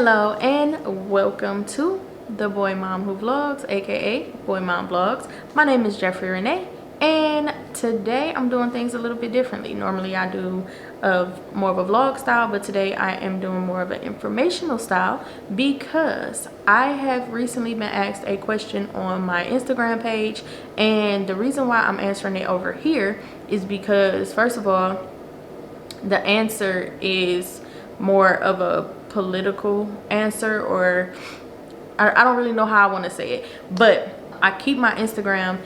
Hello and welcome to the Boy Mom Who Vlogs, aka Boy Mom Vlogs. My name is Jeffrey Renee, and today I'm doing things a little bit differently. Normally I do more of a vlog style, but today I am doing more of an informational style because I have recently been asked a question on my Instagram page, and the reason why I'm answering it over here is because, first of all, the answer is more of a political answer, or I don't really know how I want to say it, but I keep my Instagram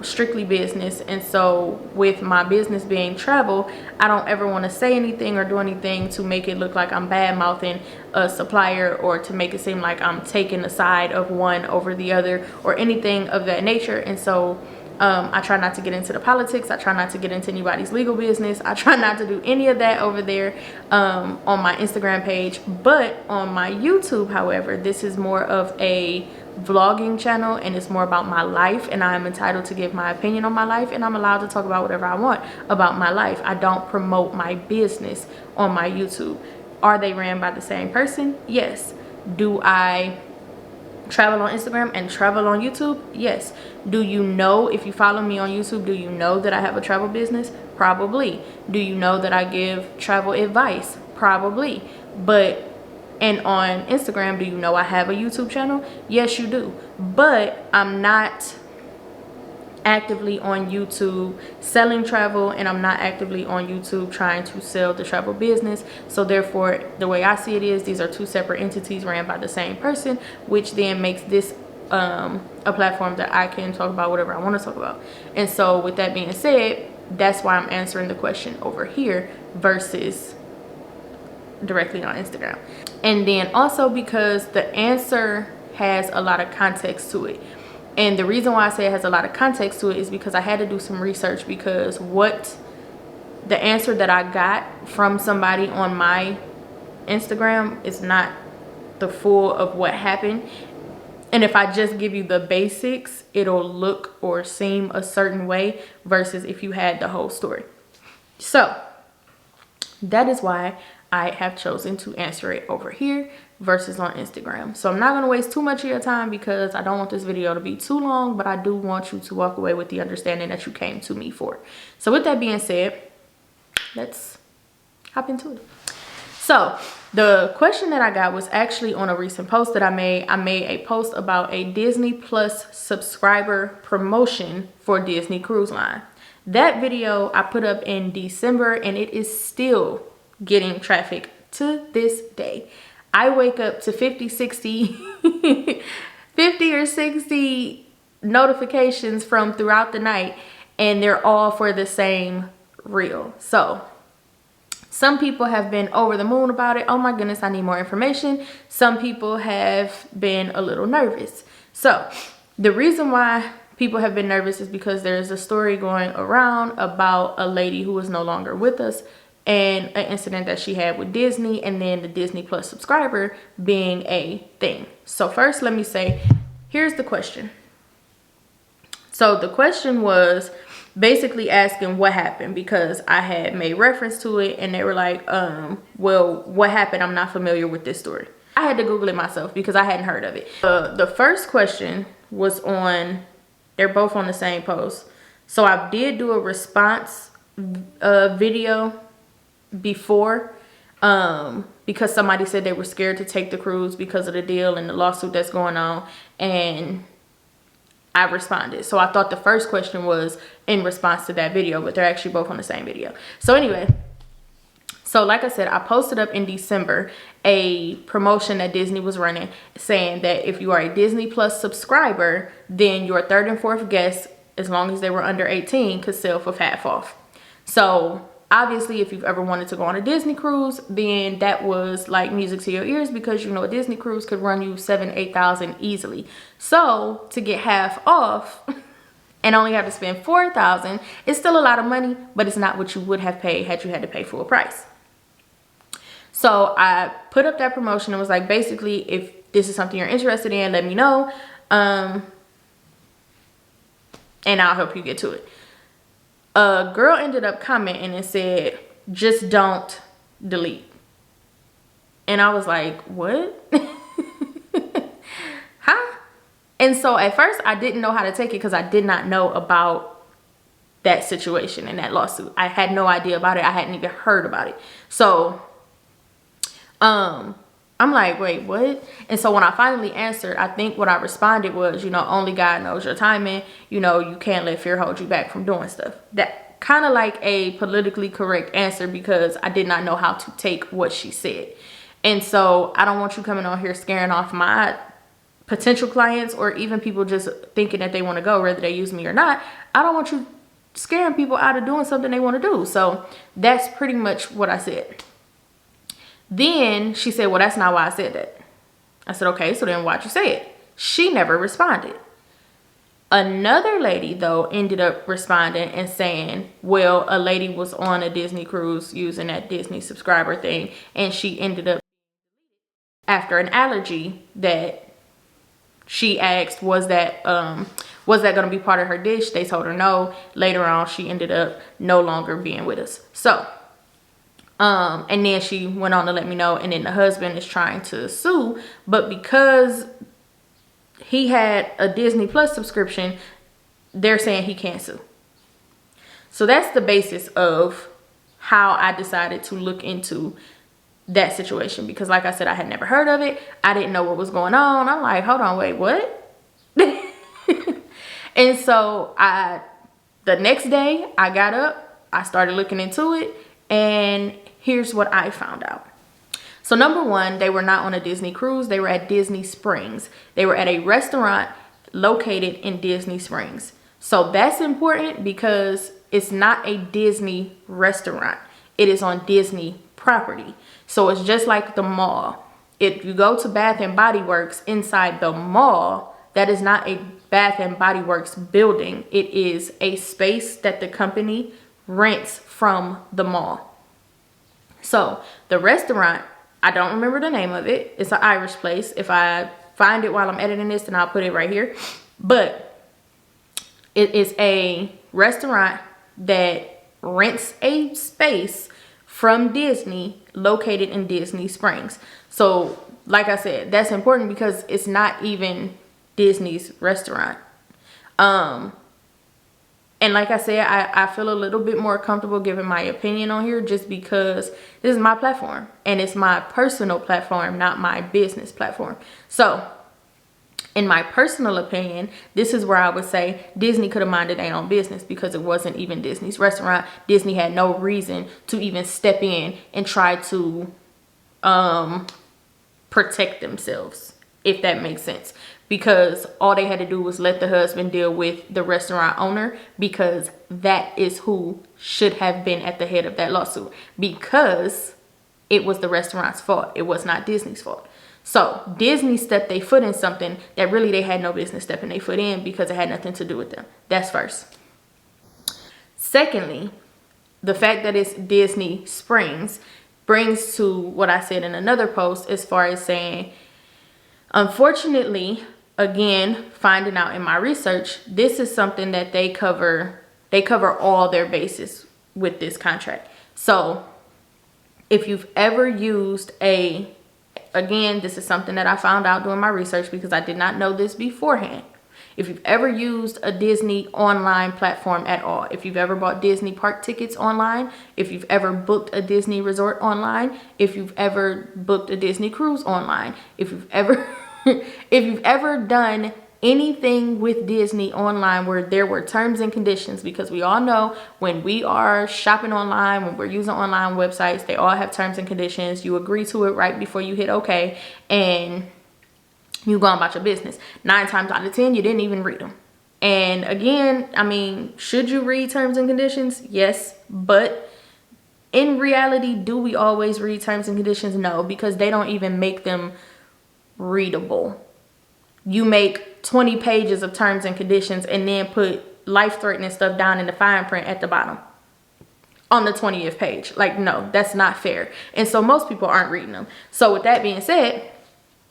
strictly business, and so with my business being travel, I don't ever want to say anything or do anything to make it look like I'm bad mouthing a supplier or to make it seem like I'm taking the side of one over the other or anything of that nature. And so I try not to get into the politics. I try not to get into anybody's legal business. I try not to do any of that over there on my Instagram page. But on my YouTube, however, this is more of a vlogging channel, and it's more about my life, and I am entitled to give my opinion on my life, and I'm allowed to talk about whatever I want about my life. I don't promote my business on my YouTube. Are they ran by the same person? Yes. Do I travel on Instagram and travel on YouTube? Yes. Do you know, if you follow me on YouTube, do you know that I have a travel business? Probably. Do you know that I give travel advice? Probably. And on Instagram, do you know I have a YouTube channel? Yes, you do. But I'm not actively on YouTube selling travel, and I'm not actively on YouTube trying to sell the travel business. So therefore, the way I see it is, these are two separate entities ran by the same person, which then makes this a platform that I can talk about whatever I want to talk about. And so with that being said, that's why I'm answering the question over here versus directly on Instagram. And then also because the answer has a lot of context to it. And the reason why I say it has a lot of context to it is because I had to do some research, because what the answer that I got from somebody on my Instagram is not the full of what happened. And if I just give you the basics, it'll look or seem a certain way versus if you had the whole story. So that is why I have chosen to answer it over here versus on Instagram. So I'm not going to waste too much of your time because I don't want this video to be too long, but I do want you to walk away with the understanding that you came to me for. So with that being said, let's hop into it. So the question that I got was actually on a recent post that I made. I made a post about a Disney Plus subscriber promotion for Disney Cruise Line. That video I put up in December, and it is still getting traffic to this day. I wake up to 50 or 60 notifications from throughout the night, and they're all for the same reel. So some people have been over the moon about it. Oh my goodness, I need more information. Some people have been a little nervous. So the reason why people have been nervous is because there's a story going around about a lady who is no longer with us, and an incident that she had with Disney, and then the Disney Plus subscriber being a thing. So first, let me say, here's the question. So the question was basically asking what happened, because I had made reference to it, and they were like, well, what happened? I'm not familiar with this story. I had to Google it myself because I hadn't heard of it. The first question was on, they're both on the same post. So I did do a response video before, because somebody said they were scared to take the cruise because of the deal and the lawsuit that's going on, and I responded. So I thought the first question was in response to that video, but they're actually both on the same video. So anyway, so like I said, I posted up in December a promotion that Disney was running, saying that if you are a Disney Plus subscriber, then your third and fourth guests, as long as they were under 18, could sail for half off. So obviously, if you've ever wanted to go on a Disney cruise, then that was like music to your ears, because you know a Disney cruise could run you $7,000-8,000 easily. So to get half off and only have to spend $4,000, it's still a lot of money, but it's not what you would have paid had you had to pay full price. So I put up that promotion and was like, basically, if this is something you're interested in, let me know, and I'll help you get to it. A girl ended up commenting and said, just don't delete. And I was like, what? Huh? And so at first I didn't know how to take it because I did not know about that situation and that lawsuit. I had no idea about it. I hadn't even heard about it. So I'm like, wait, what? And so when I finally answered, I think what I responded was, only God knows your timing. You can't let fear hold you back from doing stuff. That kind of like a politically correct answer because I did not know how to take what she said. And so I don't want you coming on here scaring off my potential clients or even people just thinking that they want to go, whether they use me or not. I don't want you scaring people out of doing something they want to do. So that's pretty much what I said. Then she said, well, that's not why I said that. I said, okay, so then why'd you say it? She never responded. Another lady, though, ended up responding and saying, well, a lady was on a Disney cruise using that Disney subscriber thing, and she ended up after an allergy that she asked, was that going to be part of her dish? They told her no. Later on, she ended up no longer being with us. So, and then she went on to let me know, and then the husband is trying to sue, but because he had a Disney Plus subscription, they're saying he can't sue. So that's the basis of how I decided to look into that situation, because like I said, I had never heard of it. I didn't know what was going on. I'm like, hold on, wait, what? And so the next day I got up, I started looking into it, and here's what I found out. So number one, they were not on a Disney cruise. They were at Disney Springs. They were at a restaurant located in Disney Springs. So that's important because it's not a Disney restaurant. It is on Disney property. So it's just like the mall. If you go to Bath and Body Works inside the mall, that is not a Bath and Body Works building. It is a space that the company rents from the mall. So the restaurant, I don't remember the name of it. It's an Irish place. If I find it while I'm editing this, then I'll put it right here. But it is a restaurant that rents a space from Disney located in Disney Springs. So like I said, that's important because it's not even Disney's restaurant. And like I said, I feel a little bit more comfortable giving my opinion on here just because this is my platform and it's my personal platform, not my business platform. So in my personal opinion, this is where I would say Disney could have minded their own business because it wasn't even Disney's restaurant. Disney had no reason to even step in and try to protect themselves, if that makes sense. Because all they had to do was let the husband deal with the restaurant owner, because that is who should have been at the head of that lawsuit, because it was the restaurant's fault. It was not Disney's fault. So Disney stepped their foot in something that really they had no business stepping their foot in because it had nothing to do with them. That's first. Secondly, the fact that it's Disney Springs brings to what I said in another post as far as saying, unfortunately, again, finding out in my research, this is something that they cover all their bases with this contract. So if you've ever used again, this is something that I found out doing my research because I did not know this beforehand. If you've ever used a Disney online platform at all, if you've ever bought Disney park tickets online, if you've ever booked a Disney resort online, if you've ever booked a Disney cruise online, if you've ever done anything with Disney online where there were terms and conditions, because we all know when we are shopping online, when we're using online websites, they all have terms and conditions. You agree to it right before you hit okay, and you go on about your business. 9 times out of 10, you didn't even read them. And again, I mean, should you read terms and conditions? Yes, but in reality, do we always read terms and conditions? No, because they don't even make them readable. You make 20 pages of terms and conditions and then put life-threatening stuff down in the fine print at the bottom on the 20th page. Like, no, that's not fair. And so most people aren't reading them. So with that being said,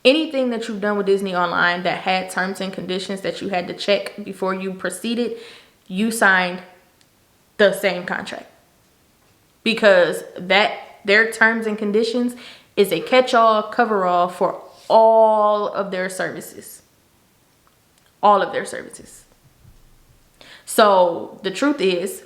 anything that you've done with Disney online that had terms and conditions that you had to check before you proceeded, you signed the same contract, because their terms and conditions It's a catch-all, cover-all for all of their services. All of their services. So the truth is,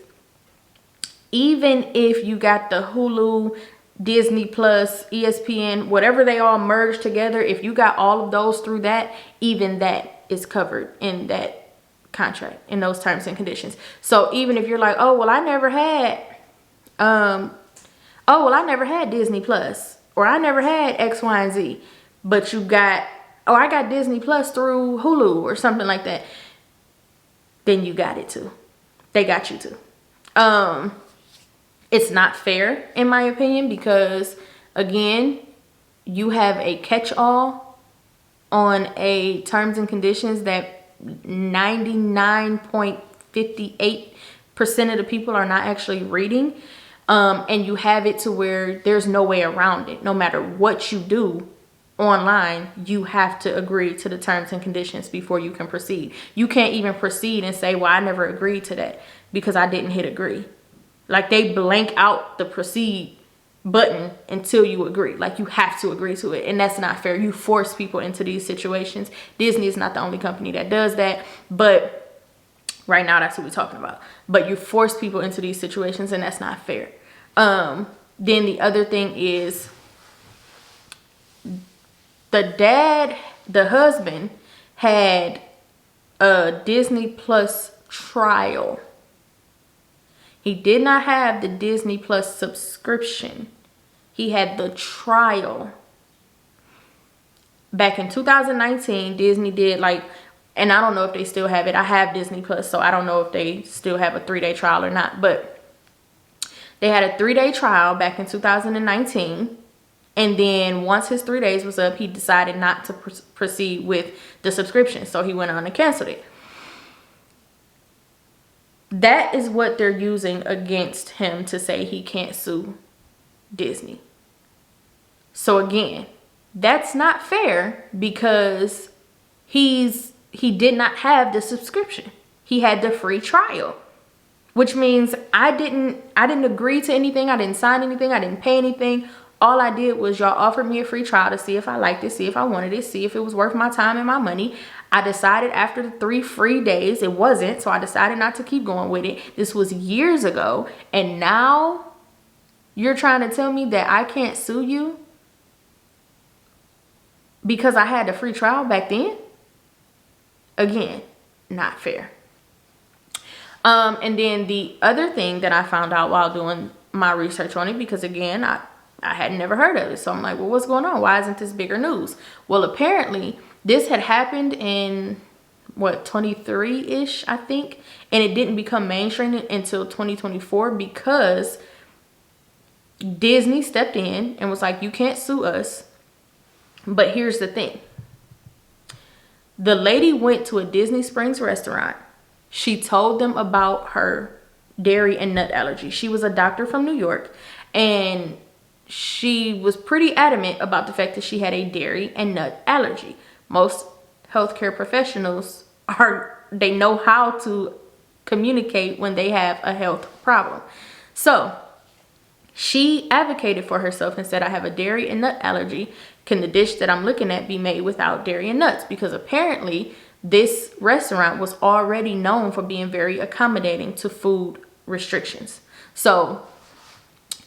even if you got the Hulu, Disney Plus, ESPN, whatever they all merged together, if you got all of those through that, even that is covered in that contract, in those terms and conditions. So even if you're like, oh well, I never had Disney Plus, or I never had X, Y, and Z, but you got, oh, I got Disney Plus through Hulu or something like that, then you got it too. They got you too. It's not fair, in my opinion, because again, you have a catch-all on a terms and conditions that 99.58% of the people are not actually reading. And you have it to where there's no way around it. No matter what you do online, you have to agree to the terms and conditions before you can proceed. You can't even proceed and say, well, I never agreed to that because I didn't hit agree. Like, they blank out the proceed button until you agree. Like, you have to agree to it, and that's not fair. You force people into these situations. Disney is not the only company that does that, but right now that's what we're talking about. But you force people into these situations, and that's not fair. Then the other thing is, the husband had a Disney Plus trial. He did not have the Disney Plus subscription. He had the trial. Back in 2019, Disney did and I don't know if they still have it. I have Disney Plus, so I don't know if they still have a 3-day trial or not. But they had a 3-day trial back in 2019. And then once his 3 days was up, he decided not to proceed with the subscription. So he went on and canceled it. That is what they're using against him to say he can't sue Disney. So again, that's not fair because he did not have the subscription. He had the free trial, which means I didn't agree to anything. I didn't sign anything. I didn't pay anything. All I did was y'all offered me a free trial to see if I liked it, see if I wanted it, see if it was worth my time and my money. I decided after the 3 free days it wasn't, so I decided not to keep going with it. This was years ago, and now you're trying to tell me that I can't sue you because I had a free trial back then? Again, not fair. And then the other thing that I found out while doing my research on it, because again, I had never heard of it. So I'm like, well, what's going on? Why isn't this bigger news? Well, apparently this had happened in 23-ish, I think. And it didn't become mainstream until 2024 because Disney stepped in and was like, you can't sue us. But here's the thing. The lady went to a Disney Springs restaurant. She told them about her dairy and nut allergy. She was a doctor from New York, and she was pretty adamant about the fact that she had a dairy and nut allergy. Most healthcare professionals they know how to communicate when they have a health problem. So she advocated for herself and said, I have a dairy and nut allergy. Can the dish that I'm looking at be made without dairy and nuts? Because apparently this restaurant was already known for being very accommodating to food restrictions. So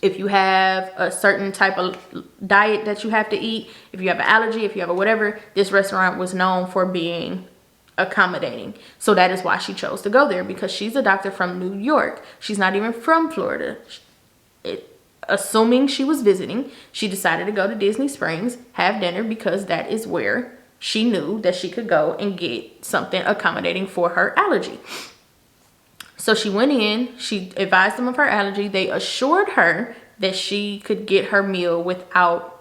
if you have a certain type of diet that you have to eat, if you have an allergy, if you have a whatever, this restaurant was known for being accommodating. So that is why she chose to go there, because she's a doctor from New York. She's not even from Florida. Assuming she was visiting, she decided to go to Disney Springs, have dinner, because that is where she knew that she could go and get something accommodating for her allergy. So she went in, she advised them of her allergy. They assured her that she could get her meal without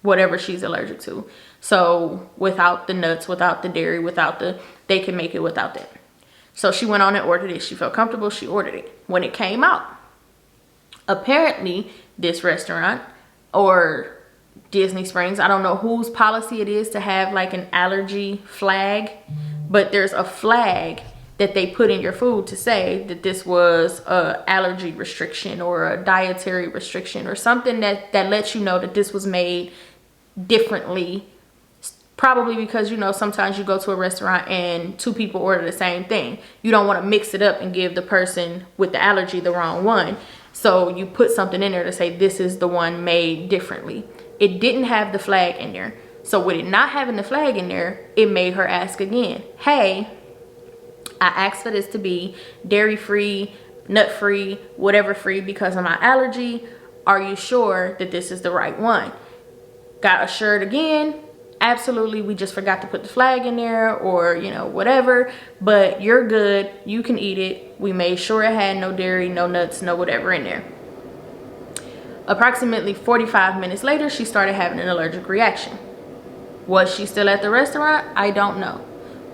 whatever she's allergic to. So without the nuts, without the dairy, they can make it without that. So she went on and ordered it. She felt comfortable, she ordered it. When it came out, apparently this restaurant or Disney Springs, I don't know whose policy it is to have like an allergy flag, but there's a flag that they put in your food to say that this was a allergy restriction or a dietary restriction or something that lets you know that this was made differently. Probably because, you know, sometimes you go to a restaurant and two people order the same thing. You don't want to mix it up and give the person with the allergy the wrong one. So you put something in there to say this is the one made differently. It didn't have the flag in there. So with it not having the flag in there, it made her ask again, hey, I asked for this to be dairy free, nut free, whatever free because of my allergy. Are you sure that this is the right one? Got assured again. Absolutely, we just forgot to put the flag in there, or, you know, whatever, but you're good, you can eat it. We made sure it had no dairy, no nuts, no whatever in there. Approximately 45 minutes later, she started having an allergic reaction. Was she still at the restaurant? I don't know.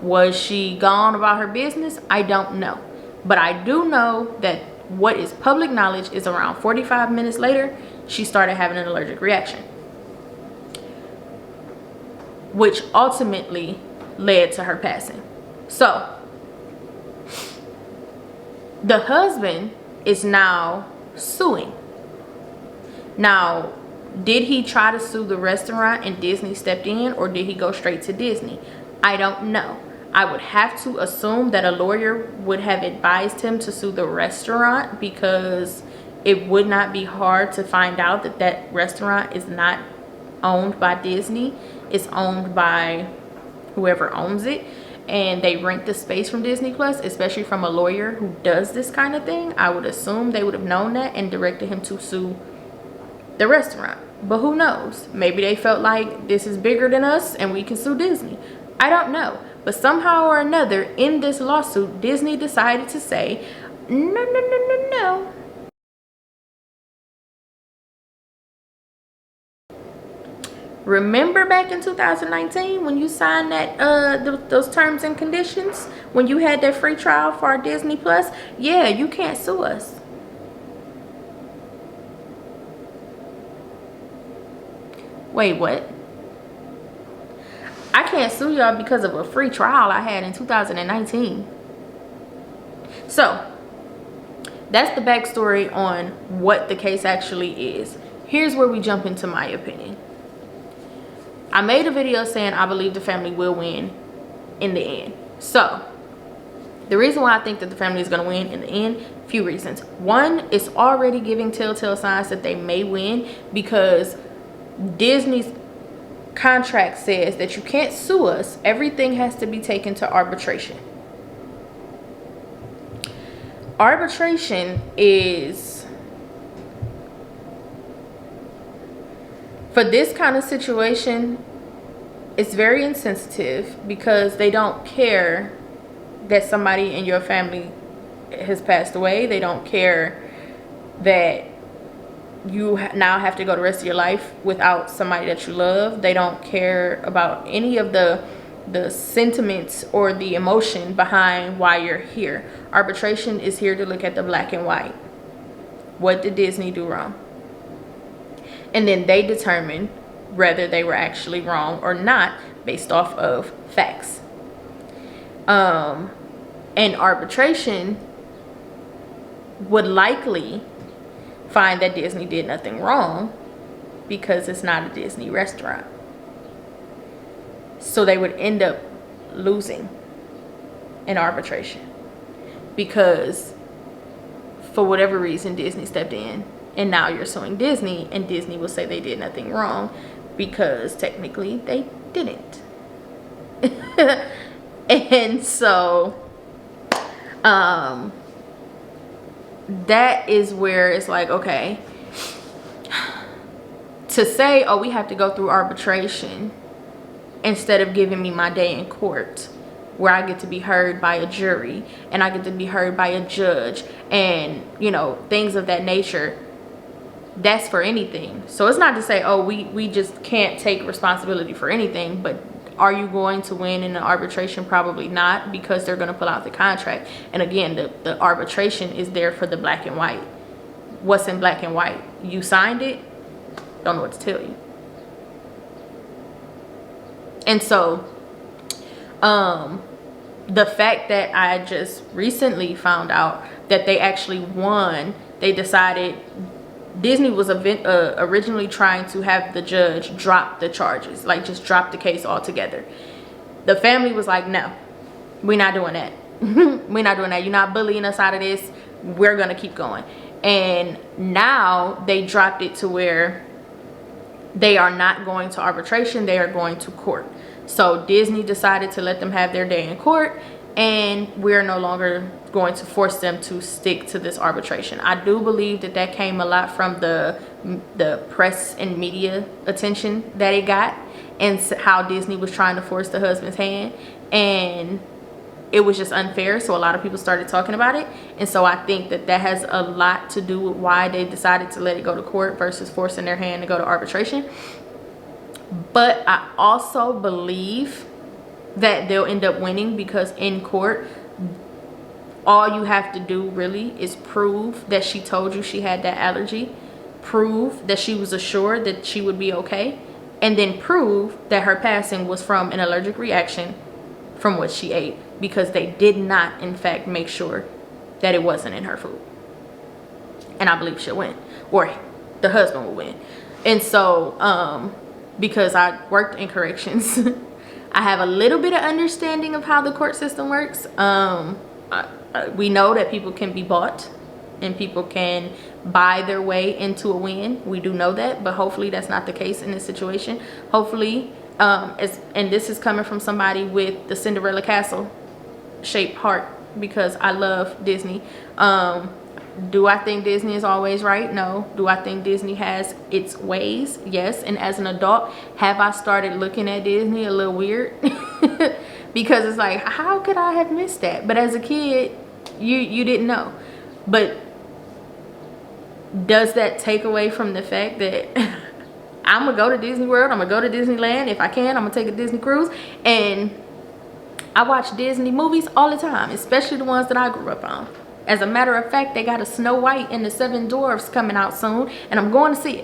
Was she gone about her business? I don't know. But I do know that what is public knowledge is around 45 minutes later, she started having an allergic reaction, which ultimately led to her passing. So the husband is now suing. Now, did he try to sue the restaurant and Disney stepped in, or did he go straight to Disney? I don't know. I would have to assume that a lawyer would have advised him to sue the restaurant, because it would not be hard to find out that that restaurant is not owned by Disney. It's owned by whoever owns it, and they rent the space from Disney Plus, especially from a lawyer who does this kind of thing. I would assume they would have known that and directed him to sue the restaurant. But who knows? Maybe they felt like this is bigger than us and we can sue Disney. I don't know. But somehow or another in this lawsuit, Disney decided to say, no. Remember back in 2019 when you signed that those terms and conditions, when you had that free trial for our Disney Plus? Yeah, you can't sue us. Wait, what? I can't sue y'all because of a free trial I had in 2019. So that's the backstory on what the case actually is. Here's where we jump into my opinion. I made a video saying I believe the family will win in the end. So the reason why I think that the family is going to win in the end, few reasons. One, it's already giving telltale signs that they may win, because Disney's contract says that you can't sue us. Everything has to be taken to arbitration. Arbitration is, for this kind of situation, it's very insensitive, because they don't care that somebody in your family has passed away. They don't care that you now have to go the rest of your life without somebody that you love. They don't care about any of the sentiments or the emotion behind why you're here. Arbitration is here to look at the black and white. What did Disney do wrong? And then they determine whether they were actually wrong or not based off of facts. And arbitration would likely find that Disney did nothing wrong, because it's not a Disney restaurant. So they would end up losing in arbitration, because for whatever reason Disney stepped in, and now you're suing Disney, and Disney will say they did nothing wrong, because technically they didn't. And so that is where it's like, okay, to say, oh, we have to go through arbitration instead of giving me my day in court, where I get to be heard by a jury and I get to be heard by a judge and, you know, things of that nature. That's for anything. So it's not to say, oh, we just can't take responsibility for anything, but are you going to win in the arbitration? Probably not, because they're going to pull out the contract. And again, the arbitration is there for the black and white. What's in black and white? You signed it, don't know what to tell you. And so the fact that I just recently found out that they actually won, they decided Disney was originally trying to have the judge drop the charges, like just drop the case altogether. The family was like, no, we're not doing that. We're not doing that. You're not bullying us out of this. We're going to keep going. And now they dropped it to where they are not going to arbitration. They are going to court. So Disney decided to let them have their day in court, and we're no longer going to force them to stick to this arbitration. I do believe that that came a lot from the press and media attention that it got, and how Disney was trying to force the husband's hand, and it was just unfair. So a lot of people started talking about it, and so I think that that has a lot to do with why they decided to let it go to court versus forcing their hand to go to arbitration. But I also believe that they'll end up winning, because in court, all you have to do really is prove that she told you she had that allergy, prove that she was assured that she would be okay, and then prove that her passing was from an allergic reaction from what she ate, because they did not in fact make sure that it wasn't in her food. And I believe she'll win, or the husband will win. And so because I worked in corrections, I have a little bit of understanding of how the court system works. We know that people can be bought and people can buy their way into a win. We do know that, but hopefully that's not the case in this situation. Hopefully, and this is coming from somebody with the Cinderella Castle shaped heart, because I love Disney. Do I think Disney is always right? No. Do I think Disney has its ways? Yes. And as an adult, have I started looking at Disney a little weird? Because it's like, how could I have missed that? But as a kid, you didn't know. But does that take away from the fact that I'm gonna go to Disney World, I'm gonna go to Disneyland if I can, I'm gonna take a Disney cruise, and I watch Disney movies all the time, especially the ones that I grew up on. As a matter of fact, they got a Snow White and the Seven Dwarfs coming out soon, and I'm going to see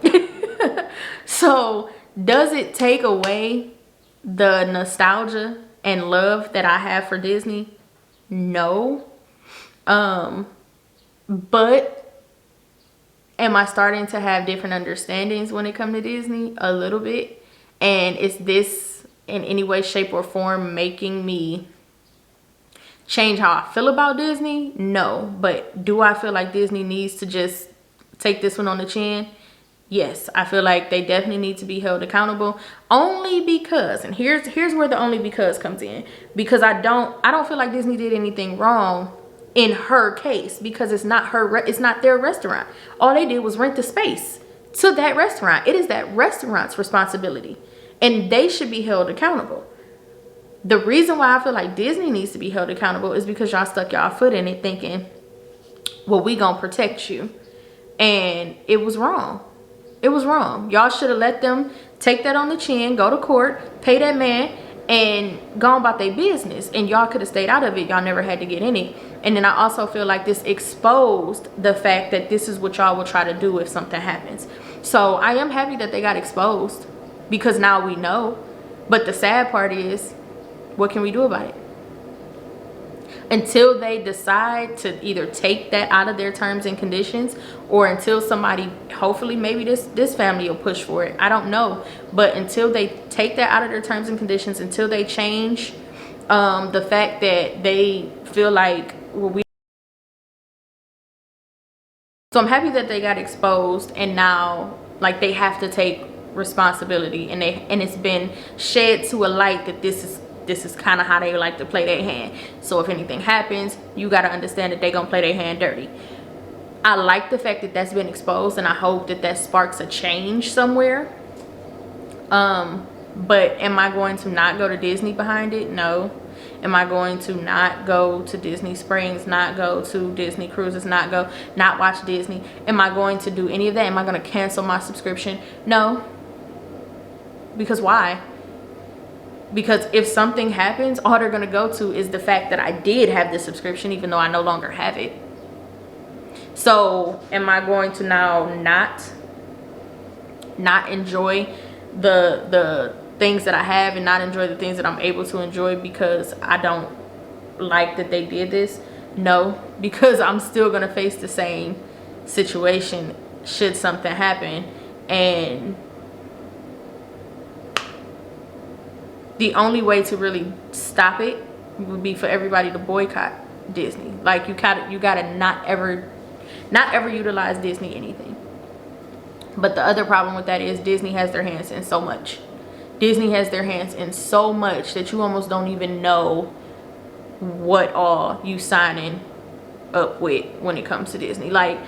it. So does it take away the nostalgia and love that I have for Disney? No. But am I starting to have different understandings when it comes to Disney? A little bit. And is this in any way, shape, or form making me change how I feel about Disney? No. But do I feel like Disney needs to just take this one on the chin? Yes, I feel like they definitely need to be held accountable, only because, and here's where the only because comes in, because I don't feel like Disney did anything wrong in her case, because it's not it's not their restaurant. All they did was rent the space to that restaurant. It is that restaurant's responsibility, and they should be held accountable. The reason why I feel like Disney needs to be held accountable is because y'all stuck y'all foot in it thinking, well, we gonna protect you. And it was wrong. It was wrong. Y'all should have let them take that on the chin, go to court, pay that man, and go about their business. And y'all could have stayed out of it. Y'all never had to get in it. And then I also feel like this exposed the fact that this is what y'all will try to do if something happens. So I am happy that they got exposed, because now we know. But the sad part is, what can we do about it? Until they decide to either take that out of their terms and conditions, or until somebody, hopefully maybe this family will push for it, I don't know. But until they take that out of their terms and conditions, until they change the fact that they feel like, well, so I'm happy that they got exposed, and now like they have to take responsibility, and it's been shed to a light that this is kind of how they like to play their hand. So if anything happens, you got to understand that they're gonna play their hand dirty. I like the fact that that's been exposed, and I hope that that sparks a change somewhere. But am I going to not go to Disney behind it? No. Am I going to not go to Disney Springs, not go to Disney Cruises, not watch Disney? Am I going to do any of that? Am I going to cancel my subscription? No. Because why? Because if something happens, all they're going to go to is the fact that I did have this subscription, even though I no longer have it. So am I going to now not enjoy the things that I have and not enjoy the things that I'm able to enjoy because I don't like that they did this? No, because I'm still going to face the same situation should something happen. And the only way to really stop it would be for everybody to boycott Disney. Like, you gotta not ever utilize Disney anything. But the other problem with that is Disney has their hands in so much. Disney has their hands in so much that you almost don't even know what all you signing up with when it comes to Disney. Like,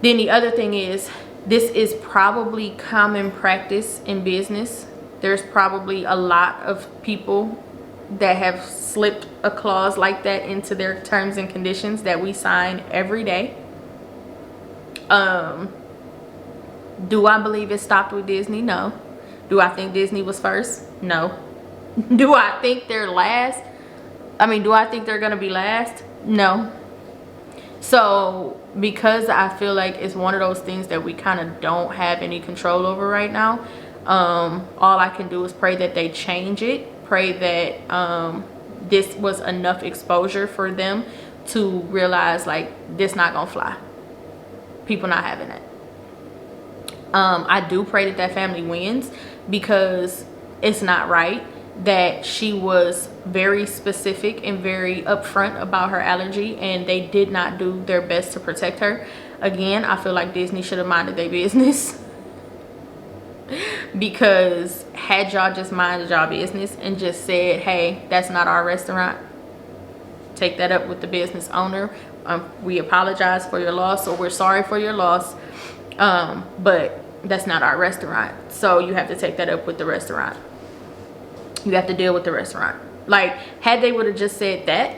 then the other thing is, this is probably common practice in business. There's probably a lot of people that have slipped a clause like that into their terms and conditions that we sign every day. Do I believe it stopped with Disney? No. Do I think Disney was first? No. Do I think they're last? Do I think they're gonna be last? No. So because I feel like it's one of those things that we kind of don't have any control over right now, all I can do is pray that they change it. Pray that this was enough exposure for them to realize, like, this not gonna fly. People not having it. I do pray that that family wins, because it's not right that she was very specific and very upfront about her allergy, and they did not do their best to protect her. Again, I feel like Disney should have minded their business. Because had y'all just minded y'all business and just said, hey, that's not our restaurant, take that up with the business owner. We apologize for your loss, or we're sorry for your loss, but that's not our restaurant, so you have to take that up with the restaurant. You have to deal with the restaurant. Like, had they would have just said that,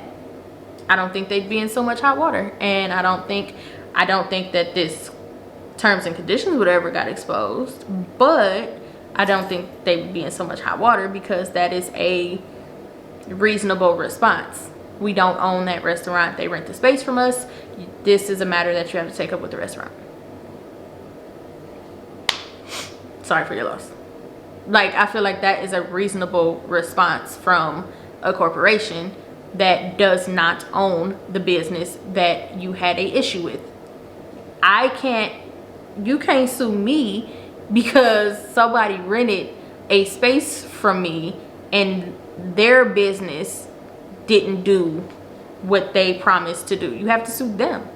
I don't think they'd be in so much hot water. And I don't think that this terms and conditions would ever got exposed, but I don't think they would be in so much hot water, because that is a reasonable response. We don't own that restaurant. They rent the space from us. This is a matter that you have to take up with the restaurant. Sorry for your loss. Like, I feel like that is a reasonable response from a corporation that does not own the business that you had a issue with. You can't sue me because somebody rented a space from me and their business didn't do what they promised to do. You have to sue them.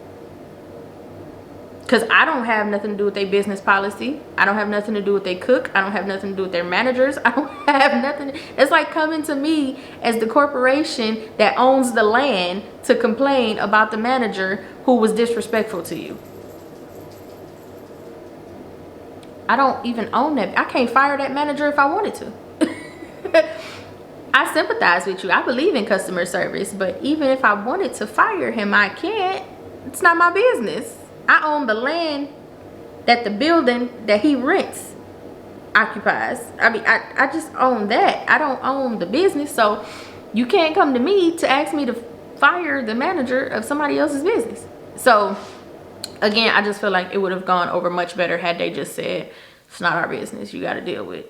Because I don't have nothing to do with their business policy. I don't have nothing to do with their cook. I don't have nothing to do with their managers. I don't have nothing. It's like coming to me as the corporation that owns the land to complain about the manager who was disrespectful to you. I don't even own that. I can't fire that manager if I wanted to. I sympathize with you. I believe in customer service. But even if I wanted to fire him, I can't. It's not my business. I own the land that the building that he rents occupies. I just own that. I don't own the business. So you can't come to me to ask me to fire the manager of somebody else's business. So again, I just feel like it would have gone over much better had they just said, it's not our business. You got to deal with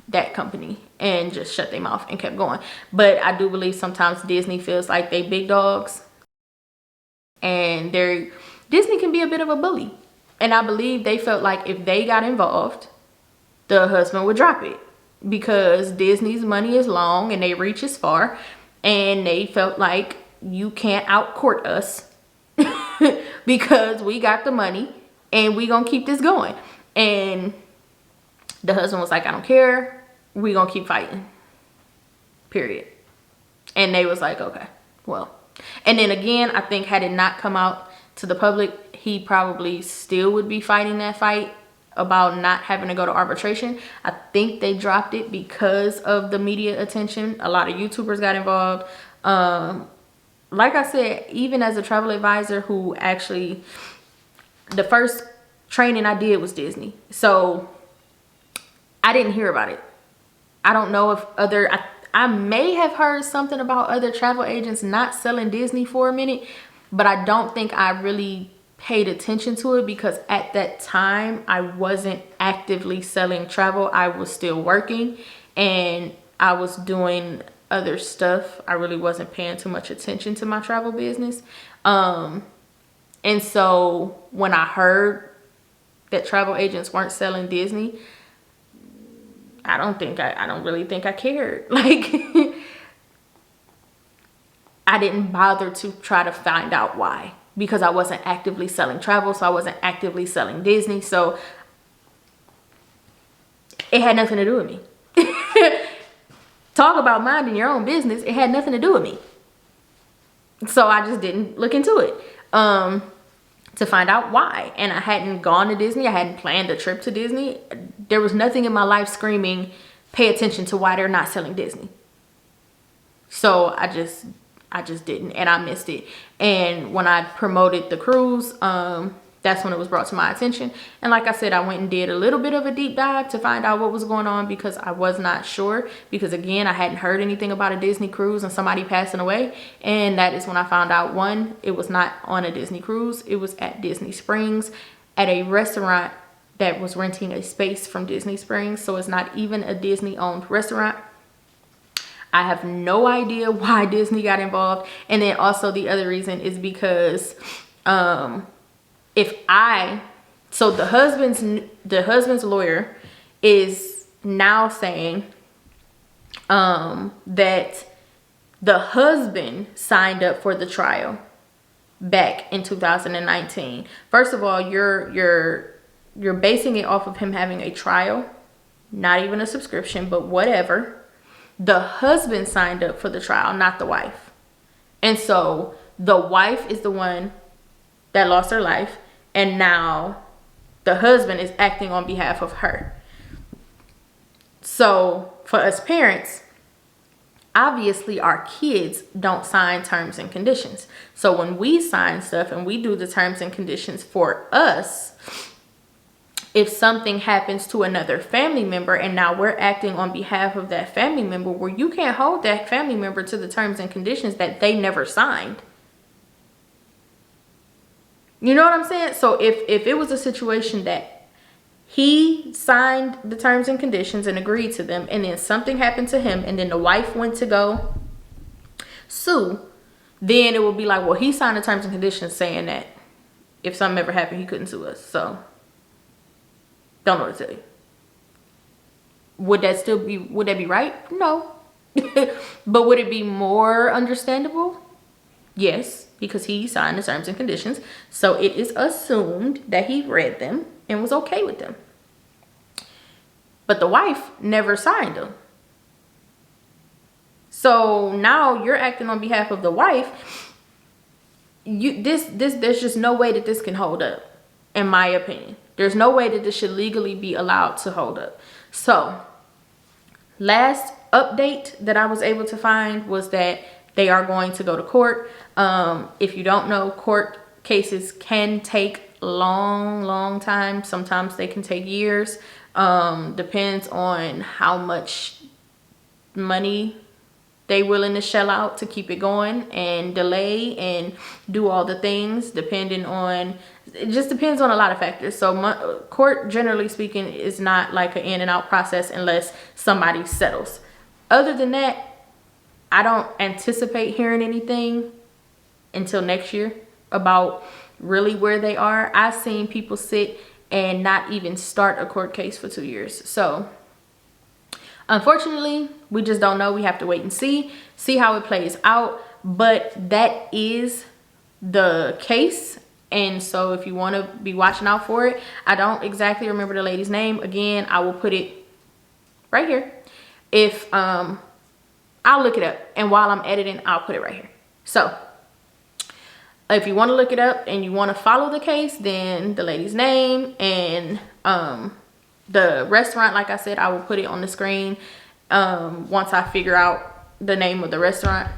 that company, and just shut their mouth and kept going. But I do believe sometimes Disney feels like they big dogs, and Disney can be a bit of a bully. And I believe they felt like if they got involved, the husband would drop it, because Disney's money is long and they reach as far, and they felt like you can't out court us because we got the money and we gonna keep this going. And the husband was like, I don't care, we gonna keep fighting, period. And they was like, okay, well. And then again, I think had it not come out to the public, he probably still would be fighting that fight about not having to go to arbitration. I think they dropped it because of the media attention. A lot of YouTubers got involved. Like I said, even as a travel advisor who actually, the first training I did was Disney. So I didn't hear about it. I don't know if I may have heard something about other travel agents not selling Disney for a minute, but I don't think I really paid attention to it, because at that time I wasn't actively selling travel. I was still working, and I was doing other stuff. I really wasn't paying too much attention to my travel business. And so when I heard that travel agents weren't selling Disney, I don't really think I cared. Like, I didn't bother to try to find out why, because I wasn't actively selling travel, so I wasn't actively selling Disney, so it had nothing to do with me. Talk about minding your own business. It had nothing to do with me. So I just didn't look into it to find out why. And I hadn't gone to Disney. I hadn't planned a trip to Disney. There was nothing in my life screaming, pay attention to why they're not selling Disney. So I just didn't, and I missed it. And when I promoted the cruise, that's when it was brought to my attention. And like I said, I went and did a little bit of a deep dive to find out what was going on, because I was not sure. Because again, I hadn't heard anything about a Disney cruise and somebody passing away. And that is when I found out, one, it was not on a Disney cruise. It was at Disney Springs at a restaurant that was renting a space from Disney Springs. So it's not even a Disney owned restaurant. I have no idea why Disney got involved. And then also the other reason is because so the husband's lawyer is now saying that the husband signed up for the trial back in 2019. First of all, you're basing it off of him having a trial, not even a subscription, but whatever. The husband signed up for the trial, not the wife. And so the wife is the one that lost her life, and now the husband is acting on behalf of her. So for us parents, obviously our kids don't sign terms and conditions. So when we sign stuff and we do the terms and conditions for us, if something happens to another family member and now we're acting on behalf of that family member, where you can't hold that family member to the terms and conditions that they never signed. You know what I'm saying? So if it was a situation that he signed the terms and conditions and agreed to them, and then something happened to him, and then the wife went to go sue, then it would be like, well, he signed the terms and conditions saying that if something ever happened, he couldn't sue us. So don't know what to tell you. Would that be right? No. But would it be more understandable? Yes, because he signed the terms and conditions. So it is assumed that he read them and was okay with them. But the wife never signed them. So now you're acting on behalf of the wife. There's just no way that this can hold up, in my opinion. There's no way that this should legally be allowed to hold up. So last update that I was able to find was that they are going to go to court. If you don't know, court cases can take long time. Sometimes they can take years. Depends on how much money they willing to shell out to keep it going and delay and do all the things, depending on, it just depends on a lot of factors. So court, generally speaking, is not like an in and out process unless somebody settles. Other than that, I don't anticipate hearing anything until next year about really where they are. I've seen people sit and not even start a court case for 2 years. So unfortunately, we just don't know. We have to wait and see how it plays out. But that is the case. And so if you want to be watching out for it, I don't exactly remember the lady's name. Again, I will put it right here. I'll look it up. And while I'm editing, I'll put it right here. So if you want to look it up and you want to follow the case, then the lady's name and the restaurant, like I said, I will put it on the screen once I figure out the name of the restaurant.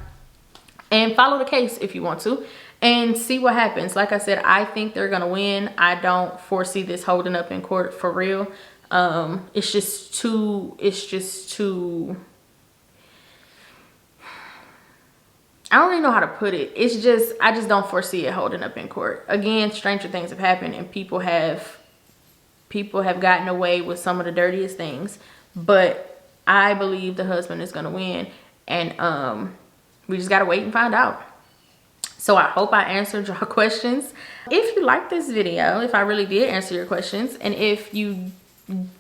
And follow the case if you want to and see what happens. Like I said, I think they're gonna win. I don't foresee this holding up in court for real. It's just too I don't even know how to put it. I just don't foresee it holding up in court. Again, stranger things have happened and people have gotten away with some of the dirtiest things, but I believe the husband is gonna win, and we just gotta wait and find out. So I hope I answered your questions. If you like this video, if I really did answer your questions, and if you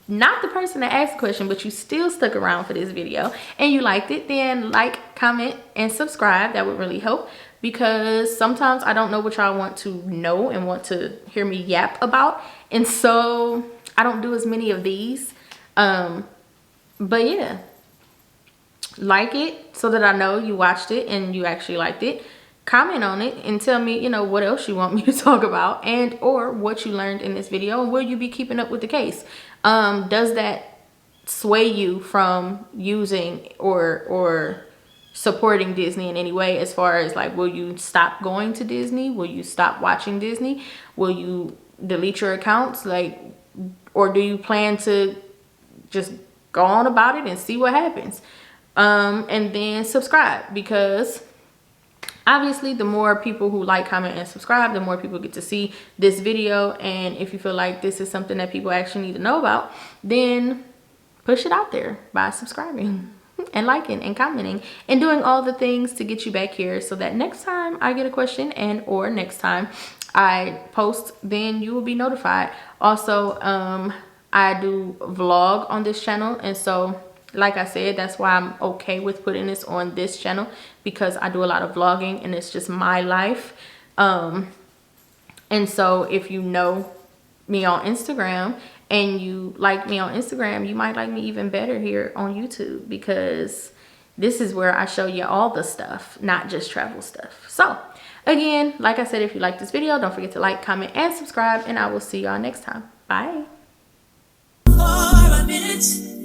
not the person that asked the question, but you still stuck around for this video and you liked it, then like, comment, and subscribe. That would really help, because sometimes I don't know what y'all want to know and want to hear me yap about, and so I don't do as many of these. But yeah, like it so that I know you watched it and you actually liked it. Comment on it and tell me, you know, what else you want me to talk about, and or what you learned in this video, and will you be keeping up with the case? Does that sway you from using or supporting Disney in any way, as far as like, will you stop going to Disney? Will you stop watching Disney? Will you delete your accounts? Like, or do you plan to just go on about it and see what happens? And then subscribe, because obviously the more people who like, comment, and subscribe, the more people get to see this video. And if you feel like this is something that people actually need to know about, then push it out there by subscribing and liking and commenting and doing all the things to get you back here, so that next time I get a question and or next time I post, then you will be notified. Also, I do vlog on this channel, and so like I said, that's why I'm okay with putting this on this channel, because I do a lot of vlogging and it's just my life. And so if you know me on Instagram and you like me on Instagram, you might like me even better here on YouTube, because this is where I show you all the stuff, not just travel stuff. So again, like I said, if you like this video, don't forget to like, comment, and subscribe, and I will see y'all next time. Bye. 4 minutes.